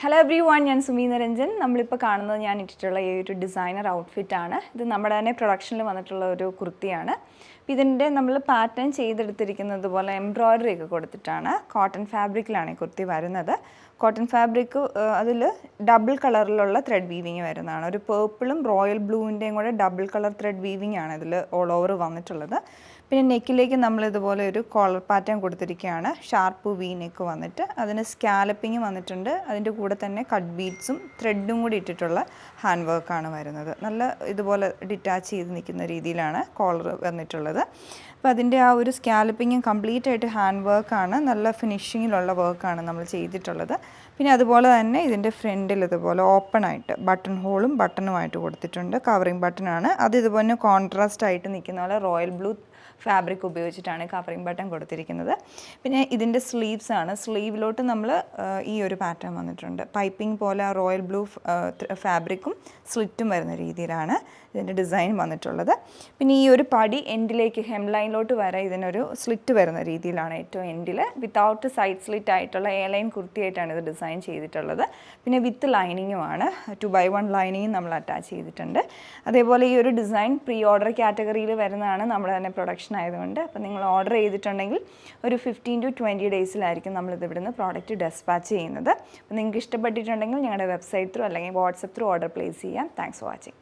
Hello every one, ഞാൻ സുമി നിരഞ്ജൻ. നമ്മളിപ്പോൾ കാണുന്നത് ഞാൻ ഇട്ടിട്ടുള്ള ഈ ഒരു ഡിസൈനർ ഔട്ട്ഫിറ്റാണ്. ഇത് നമ്മുടെ തന്നെ പ്രൊഡക്ഷനിൽ വന്നിട്ടുള്ള ഒരു കുർത്തിയാണ്. ഇതിൻ്റെ നമ്മൾ പാറ്റേൺ ചെയ്തെടുത്തിരിക്കുന്നത് പോലെ എംബ്രോയ്ഡറി ഒക്കെ കൊടുത്തിട്ടാണ്. കോട്ടൺ ഫാബ്രിക്കിലാണ് ഈ കുർത്തി വരുന്നത്. കോട്ടൺ ഫാബ്രിക് അതിൽ ഡബിൾ കളറിലുള്ള ത്രെഡ് വീവിങ് വരുന്നതാണ്. ഒരു പേർപ്പിളും റോയൽ ബ്ലൂവിൻ്റെയും കൂടെ ഡബിൾ കളർ ത്രെഡ് വീവിങ് ആണ് ഇതിൽ ഓൾ ഓവർ വന്നിട്ടുള്ളത്. പിന്നെ നെക്കിലേക്ക് നമ്മൾ ഇതുപോലെ ഒരു കോളർ പാറ്റേൺ കൊടുത്തിരിക്കുകയാണ്. ഷാർപ്പ് വി നെക്ക് വന്നിട്ട് അതിന് സ്കാലപ്പിങ് വന്നിട്ടുണ്ട്. അതിൻ്റെ കൂടെ തന്നെ കട്ട് ബീഡ്സും ത്രെഡും കൂടി ഇട്ടിട്ടുള്ള ഹാൻഡ് വർക്കാണ് വരുന്നത്. നല്ല ഇതുപോലെ ഡിറ്റാച്ച് ചെയ്ത് നിൽക്കുന്ന രീതിയിലാണ് കോളർ വന്നിട്ടുള്ളത്. അപ്പോൾ അതിൻ്റെ ആ ഒരു സ്കാലപ്പിങ്ങും കംപ്ലീറ്റ് ആയിട്ട് ഹാൻഡ് വർക്കാണ്. നല്ല ഫിനിഷിങ്ങിലുള്ള വർക്കാണ് നമ്മൾ ചെയ്തിട്ടുള്ളത്. പിന്നെ അതുപോലെ തന്നെ ഇതിൻ്റെ ഫ്രണ്ടിൽ ഇതുപോലെ ഓപ്പൺ ആയിട്ട് ബട്ടൺ ഹോളും ബട്ടണുമായിട്ട് കൊടുത്തിട്ടുണ്ട്. കവറിങ് ബട്ടണാണ്. അത് ഇതുപോലെ കോൺട്രാസ്റ്റ് ആയിട്ട് നിൽക്കുന്ന പോലെ റോയൽ ബ്ലൂ ഫാബ്രിക് ഉപയോഗിച്ചിട്ടാണ് കവറിങ് ബട്ടൺ കൊടുത്തിരിക്കുന്നത്. പിന്നെ ഇതിൻ്റെ സ്ലീവ്സ് ആണ്. സ്ലീവിലോട്ട് നമ്മൾ ഈ ഒരു പാറ്റേൺ വന്നിട്ടുണ്ട്. പൈപ്പിംഗ് പോലെ റോയൽ ബ്ലൂ ഫാബ്രിക്കും സ്ലിറ്റും വരുന്ന രീതിയിലാണ് ഇതിൻ്റെ ഡിസൈൻ വന്നിട്ടുള്ളത്. പിന്നെ ഈ ഒരു പടി എൻഡിലേക്ക് ഹെം ലൈനിലോട്ട് വരെ ഇതിനൊരു സ്ലിറ്റ് വരുന്ന രീതിയിലാണ് ഏറ്റവും എൻഡിൽ. വിത്തൗട്ട് സൈഡ് സ്ലിറ്റ് ആയിട്ടുള്ള എ ലൈൻ കുർത്തിയായിട്ടാണ് ഇത് ഡിസൈൻ ചെയ്തിട്ടുള്ളത്. പിന്നെ വിത്ത് ലൈനിങ്ങുമാണ്. 2x1 ലൈനിങ്ങും നമ്മൾ അറ്റാച്ച് ചെയ്തിട്ടുണ്ട്. അതേപോലെ ഈ ഒരു ഡിസൈൻ പ്രീ ഓർഡർ കാറ്റഗറിയിൽ വരുന്നതാണ്. നമ്മുടെ തന്നെ പ്രൊഡക്ഷൻ ആയതുകൊണ്ട് അപ്പോൾ നിങ്ങൾ ഓർഡർ ചെയ്തിട്ടുണ്ടെങ്കിൽ ഒരു 15 to 20 ഡേയ്സിലായിരിക്കും നമ്മളിത് ഇവിടുന്ന് പ്രോഡക്റ്റ് ഡെസ്പാച്ച് ചെയ്യുന്നത്. അപ്പോൾ നിങ്ങൾക്ക് ഇഷ്ടപ്പെട്ടിട്ടുണ്ടെങ്കിൽ ഞങ്ങളുടെ വെബ്സൈറ്റ് ത്രൂ അല്ലെങ്കിൽ വാട്സപ്പ് ത്രൂ ഓർഡർ പ്ലേസ് ചെയ്യാം. Thanks for watching.